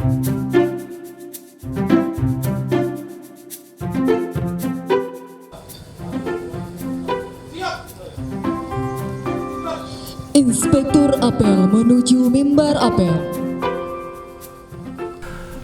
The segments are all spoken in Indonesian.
Inspektur Apel menuju mimbar apel.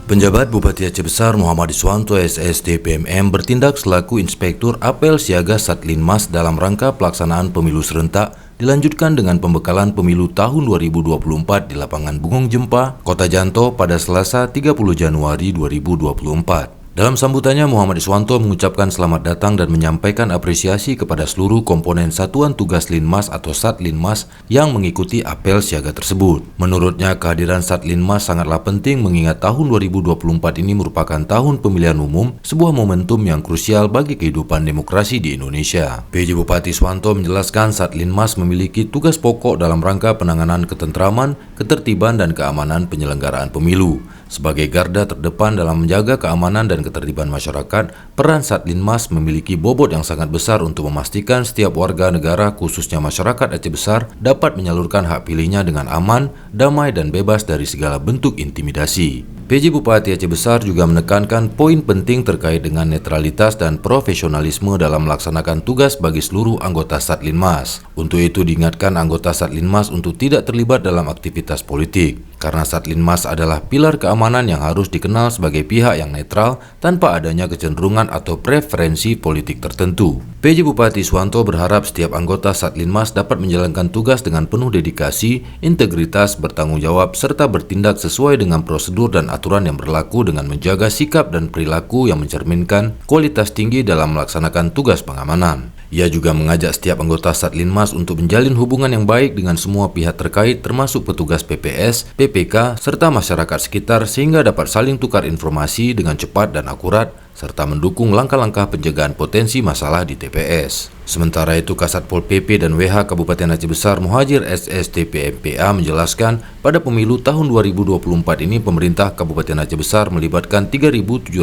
Penjabat Bupati Aceh Besar Muhammad Iswanto SST PMM bertindak selaku Inspektur Apel Siaga Satlinmas dalam rangka pelaksanaan pemilu serentak dilanjutkan dengan pembekalan pemilu tahun 2024 di lapangan Bungong Jempa, Kota Janto pada Selasa 30 Januari 2024. Dalam sambutannya, Muhammad Iswanto mengucapkan selamat datang dan menyampaikan apresiasi kepada seluruh komponen Satuan Tugas Linmas atau Satlinmas yang mengikuti apel siaga tersebut. Menurutnya, kehadiran Satlinmas sangatlah penting mengingat tahun 2024 ini merupakan tahun pemilihan umum, sebuah momentum yang krusial bagi kehidupan demokrasi di Indonesia. PJ Bupati Iswanto menjelaskan Satlinmas memiliki tugas pokok dalam rangka penanganan ketentraman, ketertiban, dan keamanan penyelenggaraan pemilu. Sebagai garda terdepan dalam menjaga keamanan dan ketertiban masyarakat, peran Satlinmas memiliki bobot yang sangat besar untuk memastikan setiap warga negara, khususnya masyarakat Aceh Besar, dapat menyalurkan hak pilihnya dengan aman, damai, dan bebas dari segala bentuk intimidasi. PJ Bupati Aceh Besar juga menekankan poin penting terkait dengan netralitas dan profesionalisme dalam melaksanakan tugas bagi seluruh anggota Satlinmas. Untuk itu diingatkan anggota Satlinmas untuk tidak terlibat dalam aktivitas politik, karena Satlinmas adalah pilar keamanan yang harus dikenal sebagai pihak yang netral tanpa adanya kecenderungan atau preferensi politik tertentu. PJ Bupati Iswanto berharap setiap anggota Satlinmas dapat menjalankan tugas dengan penuh dedikasi, integritas, bertanggung jawab, serta bertindak sesuai dengan prosedur dan aturan yang berlaku dengan menjaga sikap dan perilaku yang mencerminkan kualitas tinggi dalam melaksanakan tugas pengamanan. Ia juga mengajak setiap anggota Satlinmas untuk menjalin hubungan yang baik dengan semua pihak terkait termasuk petugas PPS, PPK, serta masyarakat sekitar sehingga dapat saling tukar informasi dengan cepat dan akurat serta mendukung langkah-langkah pencegahan potensi masalah di TPS. Sementara itu, Kasat Pol PP dan WH Kabupaten Aceh Besar Muhajir SST PMPA menjelaskan pada pemilu tahun 2024 ini pemerintah Kabupaten Aceh Besar melibatkan 3.736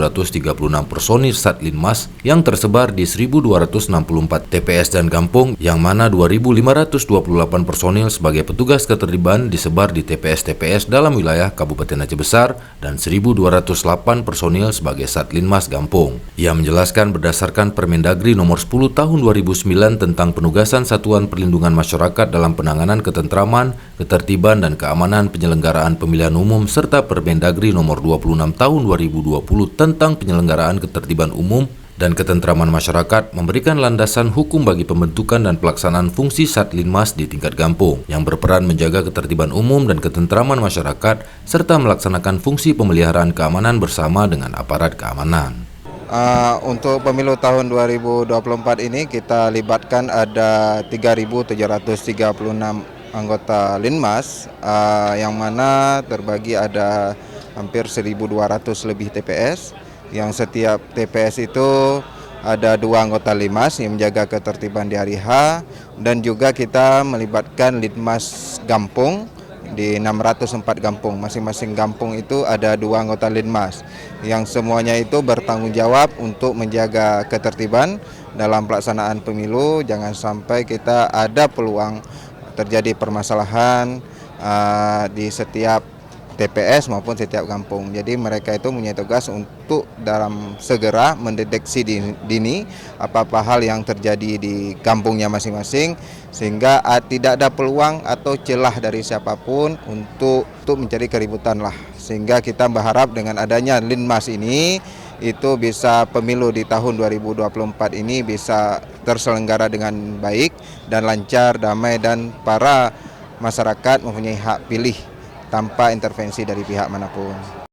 personil Satlinmas yang tersebar di 1.264 TPS dan kampung, yang mana 2.528 personil sebagai petugas ketertiban disebar di TPS-TPS dalam wilayah Kabupaten Aceh Besar dan 1.208 personil sebagai Satlinmas kampung. Ia menjelaskan berdasarkan Permendagri nomor 10 tahun 2009 tentang penugasan Satuan Perlindungan Masyarakat dalam penanganan ketentraman, ketertiban, dan keamanan penyelenggaraan pemilihan umum serta Permendagri nomor 26 tahun 2020 tentang penyelenggaraan ketertiban umum dan ketentraman masyarakat memberikan landasan hukum bagi pembentukan dan pelaksanaan fungsi Satlinmas di tingkat kampung yang berperan menjaga ketertiban umum dan ketentraman masyarakat serta melaksanakan fungsi pemeliharaan keamanan bersama dengan aparat keamanan. Untuk pemilu tahun 2024 ini kita libatkan ada 3.736 anggota Linmas, yang mana terbagi ada hampir 1.200 lebih TPS, yang setiap TPS itu ada 2 anggota Linmas yang menjaga ketertiban di hari H, dan juga kita melibatkan Linmas Gampung di 604 kampung. Masing-masing kampung itu ada 2 anggota Linmas yang semuanya itu bertanggung jawab untuk menjaga ketertiban dalam pelaksanaan pemilu. Jangan sampai kita ada peluang terjadi permasalahan di setiap TPS maupun setiap kampung. Jadi mereka itu punya tugas untuk dalam segera mendeteksi dini apa-apa hal yang terjadi di kampungnya masing-masing, sehingga tidak ada peluang atau celah dari siapapun untuk mencari keributan lah. Sehingga kita berharap dengan adanya Linmas ini itu bisa pemilu di tahun 2024 ini bisa terselenggara dengan baik dan lancar, damai, dan para masyarakat mempunyai hak pilih tanpa intervensi dari pihak manapun.